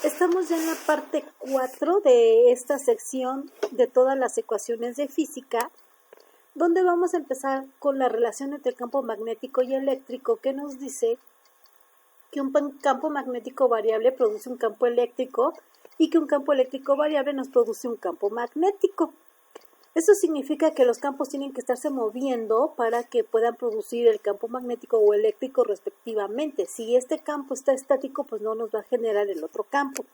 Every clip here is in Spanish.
Estamos ya en la parte 4 de esta sección de todas las ecuaciones de física, donde vamos a empezar con la relación entre el campo magnético y eléctrico, que nos dice que un campo magnético variable produce un campo eléctrico y que un campo eléctrico variable nos produce un campo magnético. Eso significa que los campos tienen que estarse moviendo para que puedan producir el campo magnético o eléctrico respectivamente. Si este campo está estático, pues no nos va a generar el otro campo.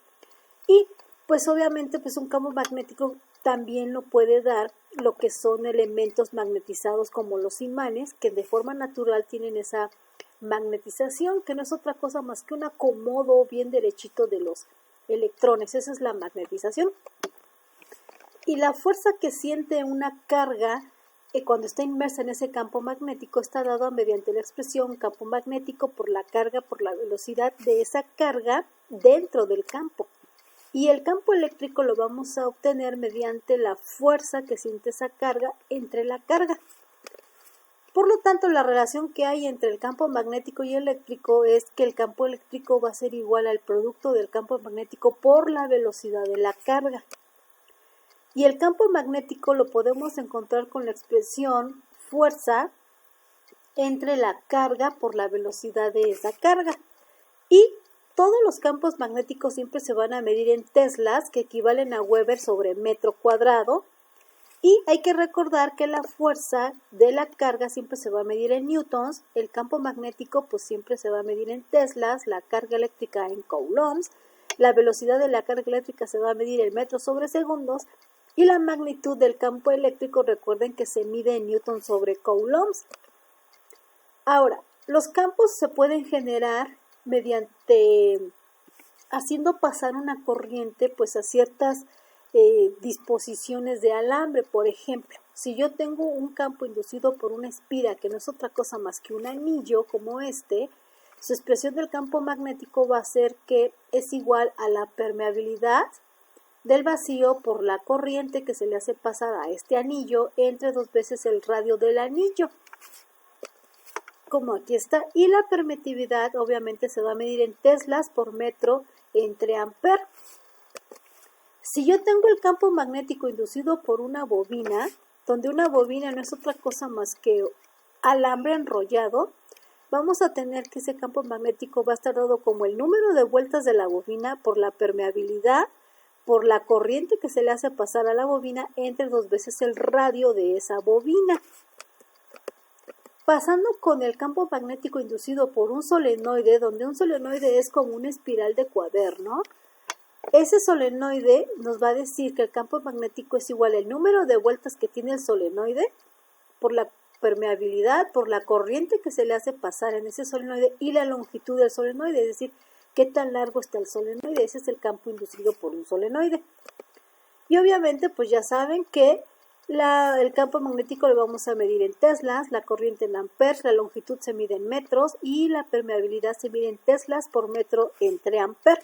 Y pues obviamente pues un campo magnético también lo puede dar lo que son elementos magnetizados como los imanes, que de forma natural tienen esa magnetización, que no es otra cosa más que un acomodo bien derechito de los electrones. Esa es la magnetización. Y la fuerza que siente una carga cuando está inmersa en ese campo magnético está dada mediante la expresión campo magnético por la carga, por la velocidad de esa carga dentro del campo. Y el campo eléctrico lo vamos a obtener mediante la fuerza que siente esa carga entre la carga. Por lo tanto, la relación que hay entre el campo magnético y eléctrico es que el campo eléctrico va a ser igual al producto del campo magnético por la velocidad de la carga. Y el campo magnético lo podemos encontrar con la expresión fuerza entre la carga por la velocidad de esa carga. Y todos los campos magnéticos siempre se van a medir en teslas, que equivalen a Weber sobre metro cuadrado. Y hay que recordar que la fuerza de la carga siempre se va a medir en newtons, el campo magnético pues siempre se va a medir en teslas, la carga eléctrica en coulombs, la velocidad de la carga eléctrica se va a medir en metros sobre segundos, y la magnitud del campo eléctrico, recuerden que se mide en newtons sobre coulombs. Ahora, los campos se pueden generar mediante haciendo pasar una corriente pues a ciertas disposiciones de alambre. Por ejemplo, si yo tengo un campo inducido por una espira, que no es otra cosa más que un anillo como este, su expresión del campo magnético va a ser que es igual a la permeabilidad del vacío por la corriente que se le hace pasar a este anillo entre 2 veces el radio del anillo, como aquí está. Y la permitividad obviamente se va a medir en teslas por metro entre amper. Si yo tengo el campo magnético inducido por una bobina, donde una bobina no es otra cosa más que alambre enrollado, vamos a tener que ese campo magnético va a estar dado como el número de vueltas de la bobina por la permeabilidad por la corriente que se le hace pasar a la bobina entre 2 veces el radio de esa bobina. Pasando con el campo magnético inducido por un solenoide, donde un solenoide es como una espiral de cuaderno, ese solenoide nos va a decir que el campo magnético es igual al número de vueltas que tiene el solenoide por la permeabilidad, por la corriente que se le hace pasar en ese solenoide y la longitud del solenoide, es decir, qué tan largo está el solenoide. Ese es el campo inducido por un solenoide. Y obviamente pues ya saben que el campo magnético lo vamos a medir en teslas, la corriente en amperes, la longitud se mide en metros y la permeabilidad se mide en teslas por metro entre amper.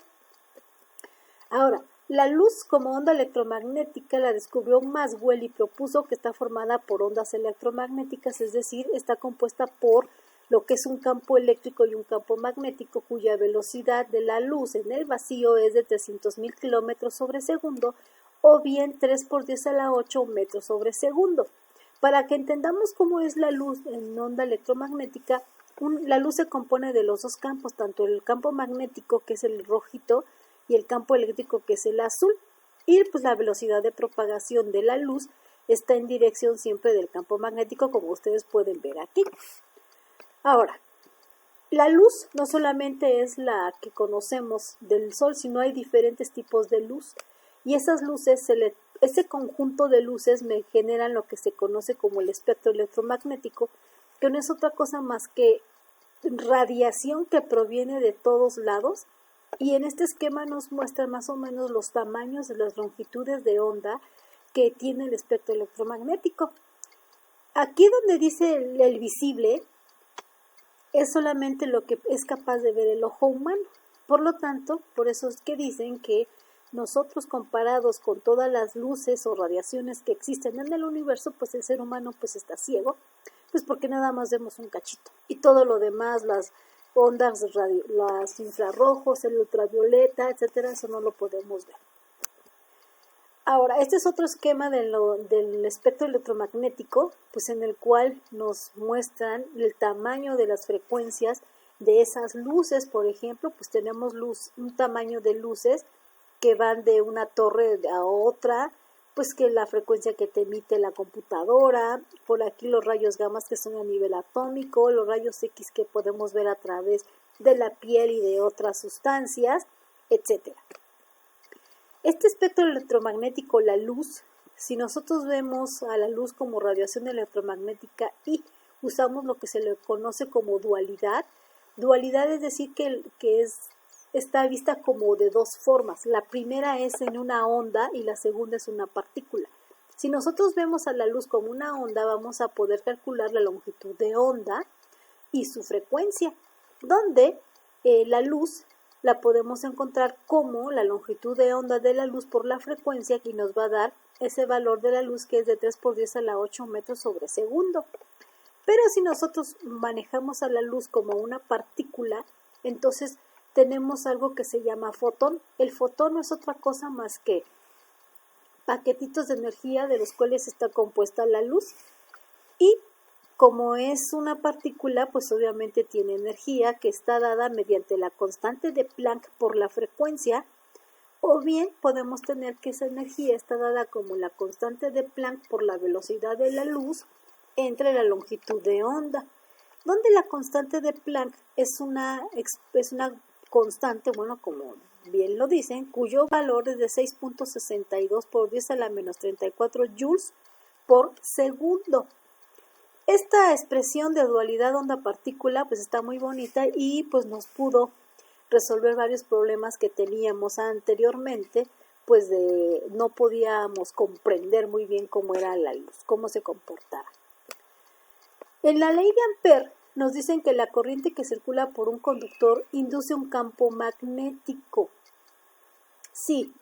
Ahora, la luz como onda electromagnética la descubrió Maxwell y propuso que está formada por ondas electromagnéticas, es decir, está compuesta por lo que es un campo eléctrico y un campo magnético cuya velocidad de la luz en el vacío es de 300.000 kilómetros sobre segundo o bien 3 por 10 a la 8 metros sobre segundo. Para que entendamos cómo es la luz en onda electromagnética, la luz se compone de los dos campos, tanto el campo magnético, que es el rojito, y el campo eléctrico, que es el azul. Y pues la velocidad de propagación de la luz está en dirección siempre del campo magnético, como ustedes pueden ver aquí. Ahora, la luz no solamente es la que conocemos del Sol, sino hay diferentes tipos de luz. Y esas luces, ese conjunto de luces me generan lo que se conoce como el espectro electromagnético, que no es otra cosa más que radiación que proviene de todos lados. Y en este esquema nos muestra más o menos los tamaños de las longitudes de onda que tiene el espectro electromagnético. Aquí donde dice el visible, es solamente lo que es capaz de ver el ojo humano. Por lo tanto, por eso es que dicen que nosotros, comparados con todas las luces o radiaciones que existen en el universo, pues el ser humano pues está ciego, pues porque nada más vemos un cachito. Y todo lo demás, las ondas las infrarrojos, el ultravioleta, etcétera, eso no lo podemos ver. Ahora, este es otro esquema del espectro electromagnético, pues en el cual nos muestran el tamaño de las frecuencias de esas luces. Por ejemplo, pues tenemos un tamaño de luces que van de una torre a otra, pues que la frecuencia que te emite la computadora, por aquí los rayos gamma que son a nivel atómico, los rayos X que podemos ver a través de la piel y de otras sustancias, etcétera. Este espectro electromagnético, la luz, si nosotros vemos a la luz como radiación electromagnética y usamos lo que se le conoce como dualidad es decir que está vista como de dos formas. La primera es en una onda y la segunda es una partícula. Si nosotros vemos a la luz como una onda, vamos a poder calcular la longitud de onda y su frecuencia, donde la luz la podemos encontrar como la longitud de onda de la luz por la frecuencia, que nos va a dar ese valor de la luz que es de 3 por 10 a la 8 metros sobre segundo. Pero si nosotros manejamos a la luz como una partícula, entonces tenemos algo que se llama fotón. El fotón no es otra cosa más que paquetitos de energía de los cuales está compuesta la luz, y como es una partícula, pues obviamente tiene energía que está dada mediante la constante de Planck por la frecuencia, o bien podemos tener que esa energía está dada como la constante de Planck por la velocidad de la luz entre la longitud de onda, donde la constante de Planck es una constante, bueno, como bien lo dicen, cuyo valor es de 6.62 por 10 a la menos 34 joules por segundo. Esta expresión de dualidad onda-partícula pues está muy bonita y pues nos pudo resolver varios problemas que teníamos anteriormente, pues no podíamos comprender muy bien cómo era la luz, cómo se comportaba. En la ley de Ampère nos dicen que la corriente que circula por un conductor induce un campo magnético. Sí,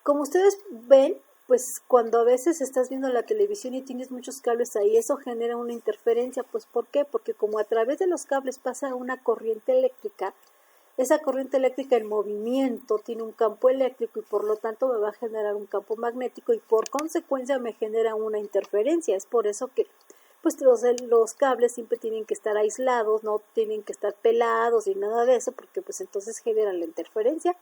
como ustedes ven, pues cuando a veces estás viendo la televisión y tienes muchos cables ahí, eso genera una interferencia. Pues ¿por qué? Porque como a través de los cables pasa una corriente eléctrica, esa corriente eléctrica en movimiento tiene un campo eléctrico y por lo tanto me va a generar un campo magnético y por consecuencia me genera una interferencia. Es por eso que pues los cables siempre tienen que estar aislados, no tienen que estar pelados y nada de eso, porque pues entonces generan la interferencia.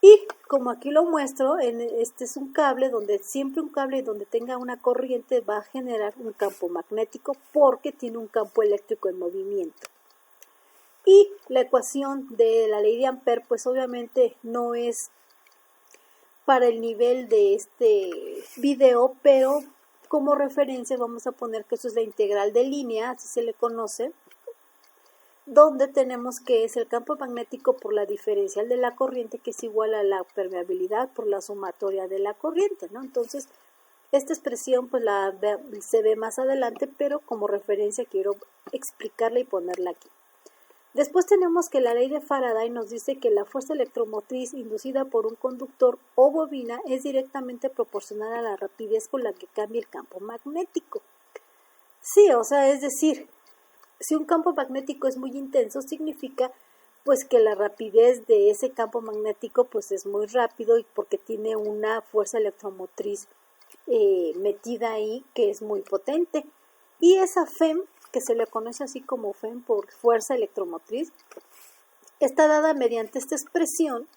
Y como aquí lo muestro, este es un cable donde siempre un cable donde tenga una corriente va a generar un campo magnético porque tiene un campo eléctrico en movimiento. Y la ecuación de la ley de Ampère pues obviamente no es para el nivel de este video, pero como referencia vamos a poner que eso es la integral de línea, así se le conoce, donde tenemos que es el campo magnético por la diferencial de la corriente, que es igual a la permeabilidad por la sumatoria de la corriente, ¿no? Entonces, esta expresión pues se ve más adelante, pero como referencia quiero explicarla y ponerla aquí. Después tenemos que la ley de Faraday nos dice que la fuerza electromotriz inducida por un conductor o bobina es directamente proporcional a la rapidez con la que cambia el campo magnético. Sí, o sea, es decir, si un campo magnético es muy intenso, significa pues que la rapidez de ese campo magnético pues es muy rápido y porque tiene una fuerza electromotriz metida ahí que es muy potente. Y esa FEM, que se le conoce así como FEM por fuerza electromotriz, está dada mediante esta expresión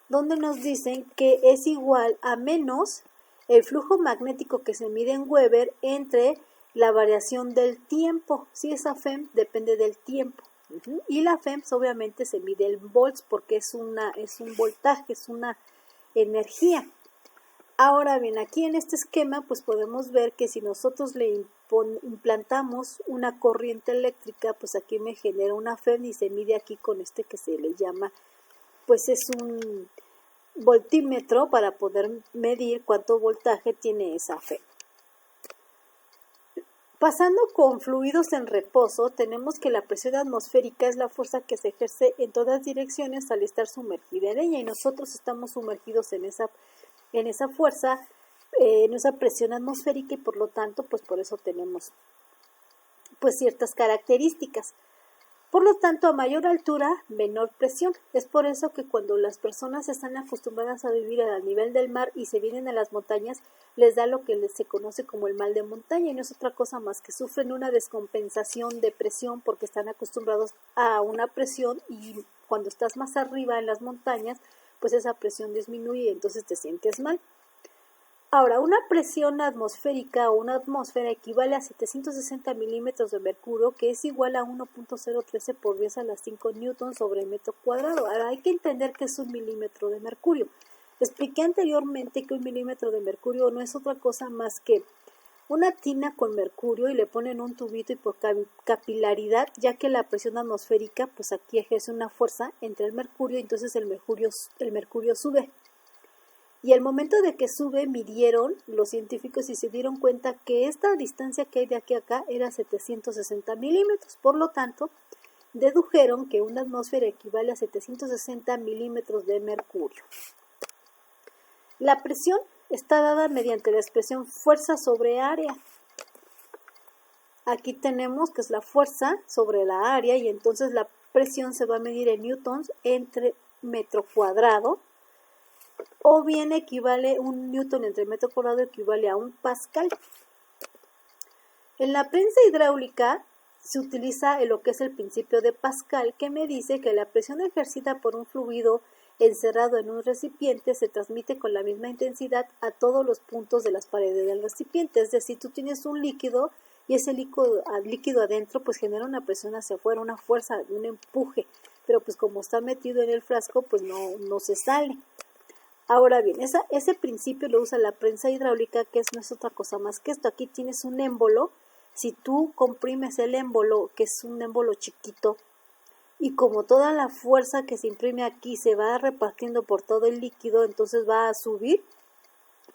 donde nos dicen que es igual a menos el flujo magnético que se mide en Weber entre la variación del tiempo. Si esa FEM depende del tiempo. Y la FEM obviamente se mide en volts porque es un voltaje, es una energía. Ahora bien, aquí en este esquema pues podemos ver que si nosotros le implantamos una corriente eléctrica, pues aquí me genera una FEM y se mide aquí con este que se le llama, pues es un voltímetro para poder medir cuánto voltaje tiene esa FEM. Pasando con fluidos en reposo, tenemos que la presión atmosférica es la fuerza que se ejerce en todas direcciones al estar sumergida en ella y nosotros estamos sumergidos en esa fuerza, en esa presión atmosférica y por lo tanto, pues por eso tenemos pues ciertas características. Por lo tanto, a mayor altura, menor presión. Es por eso que cuando las personas están acostumbradas a vivir a nivel del mar y se vienen a las montañas, les da lo que se conoce como el mal de montaña, y no es otra cosa más que sufren una descompensación de presión porque están acostumbrados a una presión, y cuando estás más arriba en las montañas, pues esa presión disminuye y entonces te sientes mal. Ahora, una presión atmosférica o una atmósfera equivale a 760 milímetros de mercurio, que es igual a 1.013 por 10 a la 5 newtons sobre metro cuadrado. Ahora, hay que entender que es un milímetro de mercurio. Expliqué anteriormente que un milímetro de mercurio no es otra cosa más que una tina con mercurio, y le ponen un tubito y por capilaridad, ya que la presión atmosférica, pues aquí ejerce una fuerza entre el mercurio, entonces el mercurio sube. Y al momento de que sube, midieron los científicos y se dieron cuenta que esta distancia que hay de aquí a acá era 760 milímetros. Por lo tanto, dedujeron que una atmósfera equivale a 760 milímetros de mercurio. La presión está dada mediante la expresión fuerza sobre área. Aquí tenemos que es la fuerza sobre la área, y entonces la presión se va a medir en newtons entre metro cuadrado, o bien equivale un newton entre metro cuadrado equivale a un pascal. En la prensa hidráulica se utiliza lo que es el principio de Pascal, que me dice que la presión ejercida por un fluido encerrado en un recipiente se transmite con la misma intensidad a todos los puntos de las paredes del recipiente. Es decir, tú tienes un líquido y ese líquido adentro pues genera una presión hacia afuera, una fuerza, un empuje, pero pues como está metido en el frasco pues no se sale. Ahora bien, ese principio lo usa la prensa hidráulica, que no es otra cosa más que esto. Aquí tienes un émbolo. Si tú comprimes el émbolo, que es un émbolo chiquito, y como toda la fuerza que se imprime aquí se va repartiendo por todo el líquido, entonces va a subir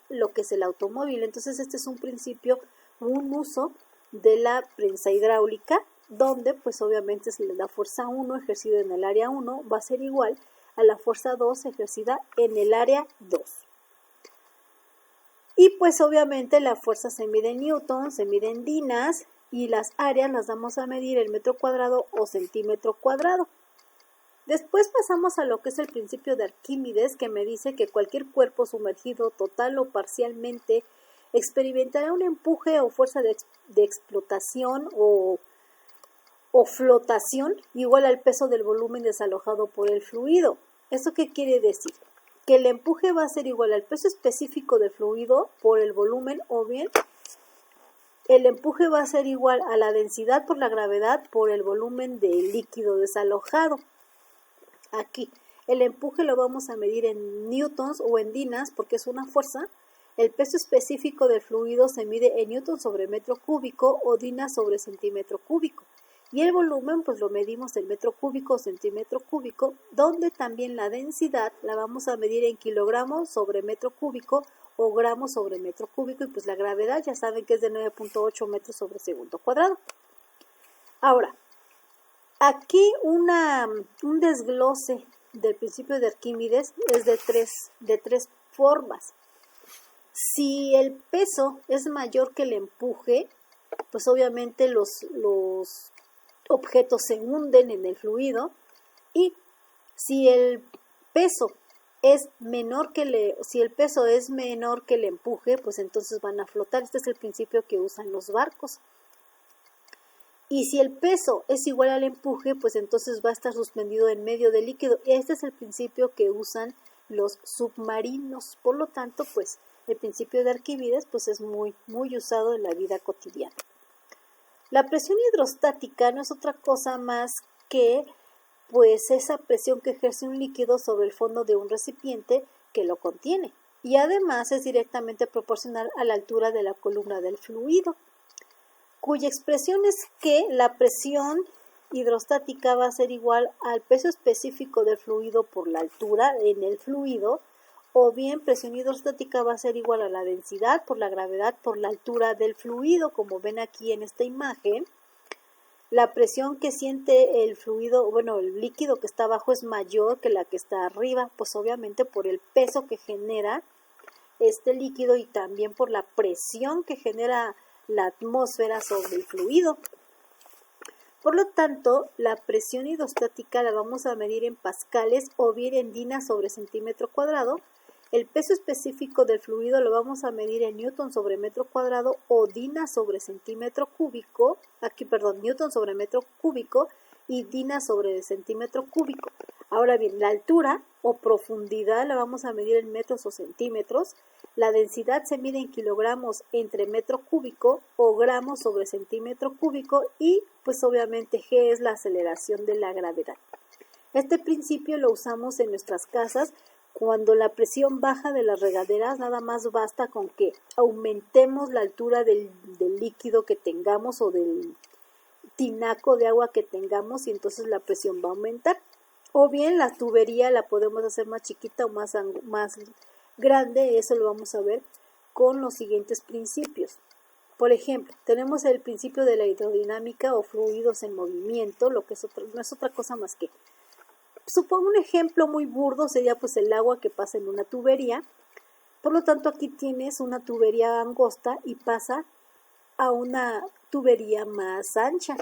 lo que es el automóvil. Entonces este es un principio, un uso de la prensa hidráulica, donde pues obviamente la fuerza 1 ejercida en el área 1 va a ser igual a la fuerza 2 ejercida en el área 2. Y pues obviamente la fuerza se mide en newtons, se mide en dinas, y las áreas las vamos a medir en metro cuadrado o centímetro cuadrado. Después pasamos a lo que es el principio de Arquímedes, que me dice que cualquier cuerpo sumergido total o parcialmente experimentará un empuje o fuerza de explotación o flotación igual al peso del volumen desalojado por el fluido. ¿Esto qué quiere decir? Que el empuje va a ser igual al peso específico del fluido por el volumen, o bien el empuje va a ser igual a la densidad por la gravedad por el volumen del líquido desalojado. Aquí, el empuje lo vamos a medir en newtons o en dinas porque es una fuerza. El peso específico del fluido se mide en newtons sobre metro cúbico o dinas sobre centímetro cúbico. Y el volumen pues lo medimos en metro cúbico o centímetro cúbico, donde también la densidad la vamos a medir en kilogramos sobre metro cúbico o gramos sobre metro cúbico, y pues la gravedad ya saben que es de 9.8 metros sobre segundo cuadrado. Ahora, aquí un desglose del principio de Arquímedes es de tres formas. Si el peso es mayor que el empuje, pues obviamente los objetos se hunden en el fluido, y si el peso es menor que el empuje, pues entonces van a flotar. Este es el principio que usan los barcos. Y si el peso es igual al empuje, pues entonces va a estar suspendido en medio del líquido. Y este es el principio que usan los submarinos. Por lo tanto, pues el principio de Arquímedes pues es muy usado en la vida cotidiana. La presión hidrostática no es otra cosa más que pues esa presión que ejerce un líquido sobre el fondo de un recipiente que lo contiene, y además es directamente proporcional a la altura de la columna del fluido, cuya expresión es que la presión hidrostática va a ser igual al peso específico del fluido por la altura en el fluido, o bien presión hidrostática va a ser igual a la densidad por la gravedad por la altura del fluido. Como ven aquí en esta imagen, la presión que siente el fluido, el líquido que está abajo es mayor que la que está arriba, pues obviamente por el peso que genera este líquido y también por la presión que genera la atmósfera sobre el fluido. Por lo tanto, la presión hidrostática la vamos a medir en pascales o bien en dinas sobre centímetro cuadrado. El peso específico del fluido lo vamos a medir en newton sobre metro cuadrado o dinas sobre centímetro cúbico, newton sobre metro cúbico y dinas sobre centímetro cúbico. Ahora bien, la altura o profundidad la vamos a medir en metros o centímetros. La densidad se mide en kilogramos entre metro cúbico o gramos sobre centímetro cúbico y pues obviamente G es la aceleración de la gravedad. Este principio lo usamos en nuestras casas cuando la presión baja de las regaderas. Nada más basta con que aumentemos la altura del líquido que tengamos o del tinaco de agua que tengamos y entonces la presión va a aumentar. O bien la tubería la podemos hacer más chiquita o más grande. Eso lo vamos a ver con los siguientes principios. Por ejemplo, tenemos el principio de la hidrodinámica o fluidos en movimiento, lo que no es otra cosa más que, supongo un ejemplo muy burdo sería pues el agua que pasa en una tubería. Por lo tanto, aquí tienes una tubería angosta y pasa a una tubería más ancha.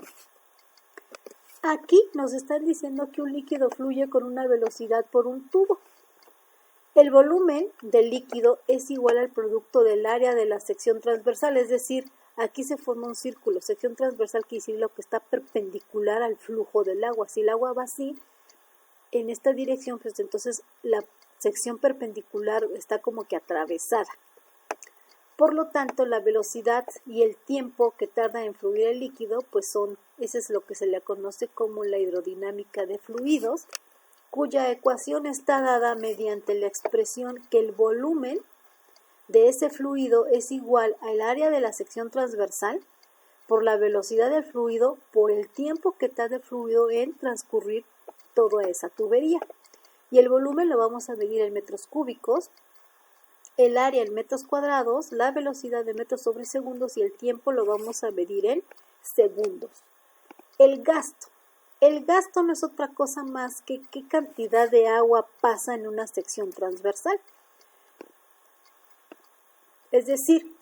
Aquí nos están diciendo que un líquido fluye con una velocidad por un tubo. El volumen del líquido es igual al producto del área de la sección transversal, es decir, aquí se forma un círculo. Sección transversal quiere decir lo que está perpendicular al flujo del agua. Si el agua va así, en esta dirección, pues entonces la sección perpendicular está como que atravesada. Por lo tanto, la velocidad y el tiempo que tarda en fluir el líquido, pues ese es lo que se le conoce como la hidrodinámica de fluidos, cuya ecuación está dada mediante la expresión que el volumen de ese fluido es igual al área de la sección transversal por la velocidad del fluido por el tiempo que tarda el fluido en transcurrir toda esa tubería. Y el volumen lo vamos a medir en metros cúbicos, el área en metros cuadrados, la velocidad de metros sobre segundos y el tiempo lo vamos a medir en segundos. El gasto. El gasto no es otra cosa más que qué cantidad de agua pasa en una sección transversal. Es decir,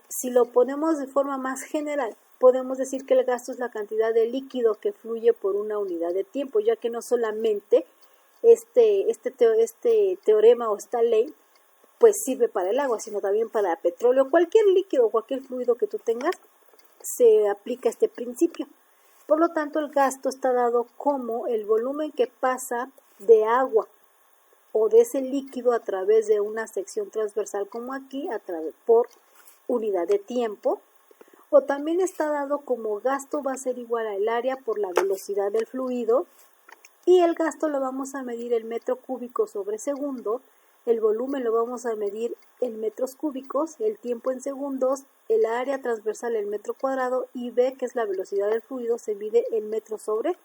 si lo ponemos de forma más general, podemos decir que el gasto es la cantidad de líquido que fluye por una unidad de tiempo, ya que no solamente este teorema o esta ley pues sirve para el agua, sino también para petróleo. Cualquier líquido, cualquier fluido que tú tengas, se aplica este principio. Por lo tanto, el gasto está dado como el volumen que pasa de agua o de ese líquido a través de una sección transversal como aquí, por unidad de tiempo. O también está dado como gasto va a ser igual al área por la velocidad del fluido. Y el gasto lo vamos a medir en metro cúbico sobre segundo. El volumen lo vamos a medir en metros cúbicos, el tiempo en segundos, el área transversal en metro cuadrado y B, que es la velocidad del fluido, se mide en metros sobre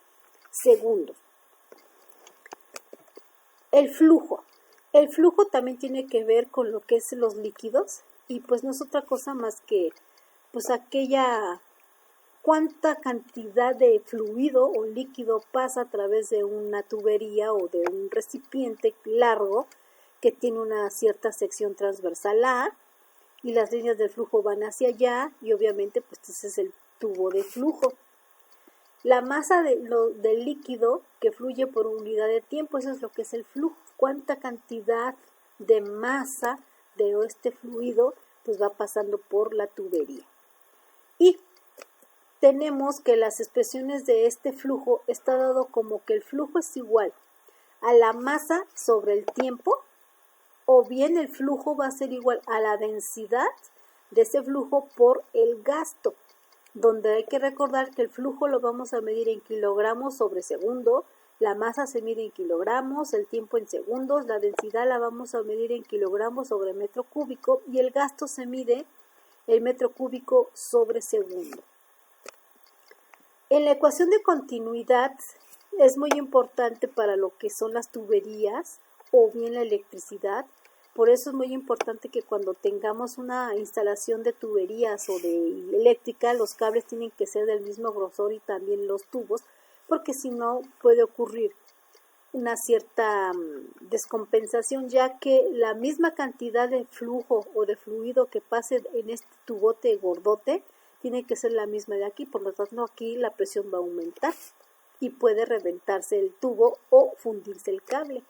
segundos. El flujo. El flujo también tiene que ver con lo que es los líquidos y pues no es otra cosa más que pues cuánta cantidad de fluido o líquido pasa a través de una tubería o de un recipiente largo que tiene una cierta sección transversal A y las líneas del flujo van hacia allá y obviamente pues ese es el tubo de flujo. La masa del líquido que fluye por unidad de tiempo, eso es lo que es el flujo. Cuánta cantidad de masa de este fluido pues va pasando por la tubería. Y tenemos que las expresiones de este flujo está dado como que el flujo es igual a la masa sobre el tiempo, o bien el flujo va a ser igual a la densidad de ese flujo por el gasto, donde hay que recordar que el flujo lo vamos a medir en kilogramos sobre segundo, la masa se mide en kilogramos, el tiempo en segundos, la densidad la vamos a medir en kilogramos sobre metro cúbico y el gasto se mide en metro cúbico sobre segundo. En la ecuación de continuidad es muy importante para lo que son las tuberías o bien la electricidad. Por eso es muy importante que cuando tengamos una instalación de tuberías o de eléctrica, los cables tienen que ser del mismo grosor y también los tubos, porque si no puede ocurrir una cierta descompensación, ya que la misma cantidad de flujo o de fluido que pase en este tubote gordote tiene que ser la misma de aquí, por lo tanto aquí la presión va a aumentar y puede reventarse el tubo o fundirse el cable.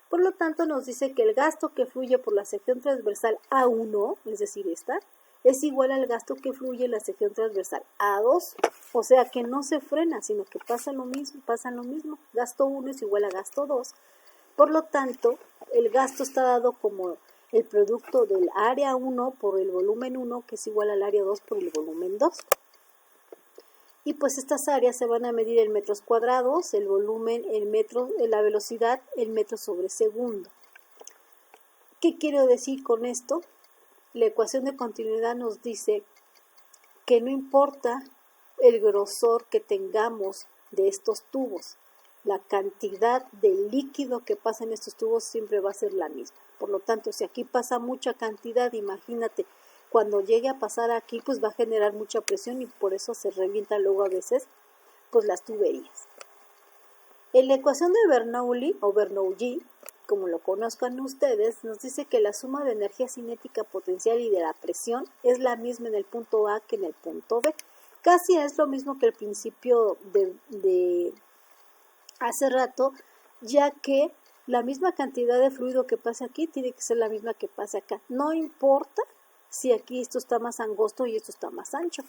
Por lo tanto nos dice que el gasto que fluye por la sección transversal A1, es decir, esta, es igual al gasto que fluye en la sección transversal A2, o sea que no se frena, sino que pasa lo mismo, gasto 1 es igual a gasto 2, por lo tanto el gasto está dado como el producto del área 1 por el volumen 1, que es igual al área 2 por el volumen 2. Y pues estas áreas se van a medir en metros cuadrados, el volumen, el metro, la velocidad, el metro sobre segundo. ¿Qué quiero decir con esto? La ecuación de continuidad nos dice que no importa el grosor que tengamos de estos tubos, la cantidad de líquido que pasa en estos tubos siempre va a ser la misma. Por lo tanto, si aquí pasa mucha cantidad, imagínate, cuando llegue a pasar aquí, pues va a generar mucha presión y por eso se revientan luego a veces pues las tuberías. En la ecuación de Bernoulli o Bernoulli, como lo conozcan ustedes, nos dice que la suma de energía cinética potencial y de la presión es la misma en el punto A que en el punto B. Casi es lo mismo que el principio de hace rato, ya que la misma cantidad de fluido que pasa aquí tiene que ser la misma que pasa acá. No importa si aquí esto está más angosto y esto está más ancho.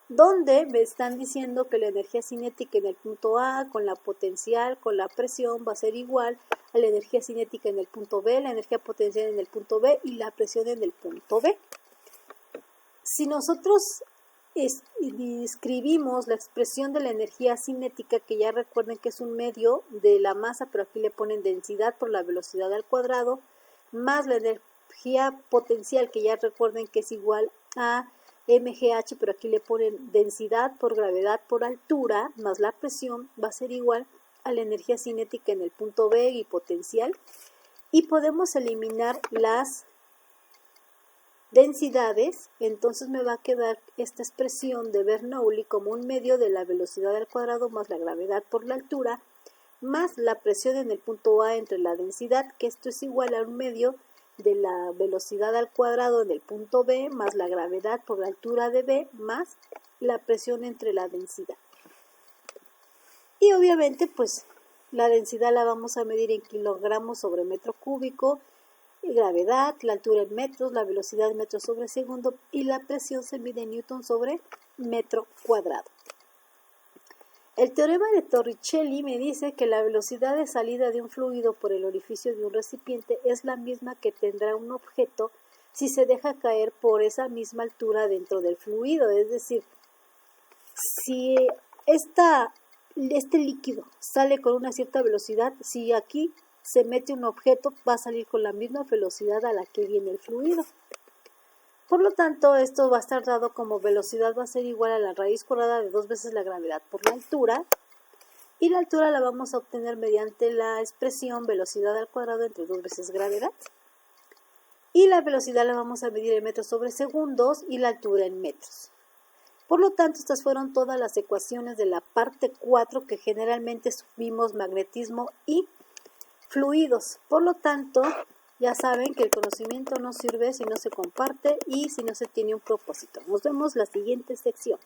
Donde me están diciendo que la energía cinética en el punto A con la potencial, con la presión va a ser igual a la energía cinética en el punto B, la energía potencial en el punto B y la presión en el punto B. Si nosotros escribimos la expresión de la energía cinética, que ya recuerden que es un medio de la masa, pero aquí le ponen densidad por la velocidad al cuadrado, más la energía potencial, que ya recuerden que es igual a mgh, pero aquí le ponen densidad por gravedad por altura, más la presión, va a ser igual a la energía cinética en el punto B y potencial, y podemos eliminar las densidades, entonces me va a quedar esta expresión de Bernoulli como un medio de la velocidad al cuadrado más la gravedad por la altura, más la presión en el punto A entre la densidad, que esto es igual a un medio de la velocidad al cuadrado en el punto B, más la gravedad por la altura de B, más la presión entre la densidad. Y obviamente, pues, la densidad la vamos a medir en kilogramos sobre metro cúbico, gravedad, la altura en metros, la velocidad en metros sobre segundo y la presión se mide en newton sobre metro cuadrado. El teorema de Torricelli me dice que la velocidad de salida de un fluido por el orificio de un recipiente es la misma que tendrá un objeto si se deja caer por esa misma altura dentro del fluido. Es decir, si este líquido sale con una cierta velocidad, si aquí se mete un objeto, va a salir con la misma velocidad a la que viene el fluido. Por lo tanto, esto va a estar dado como velocidad va a ser igual a la raíz cuadrada de 2 veces la gravedad por la altura, y la altura la vamos a obtener mediante la expresión velocidad al cuadrado entre 2 veces gravedad, y la velocidad la vamos a medir en metros sobre segundos y la altura en metros. Por lo tanto, estas fueron todas las ecuaciones de la parte 4 que generalmente vimos magnetismo y fluidos. Por lo tanto, ya saben que el conocimiento no sirve si no se comparte y si no se tiene un propósito. Nos vemos en la siguiente sección.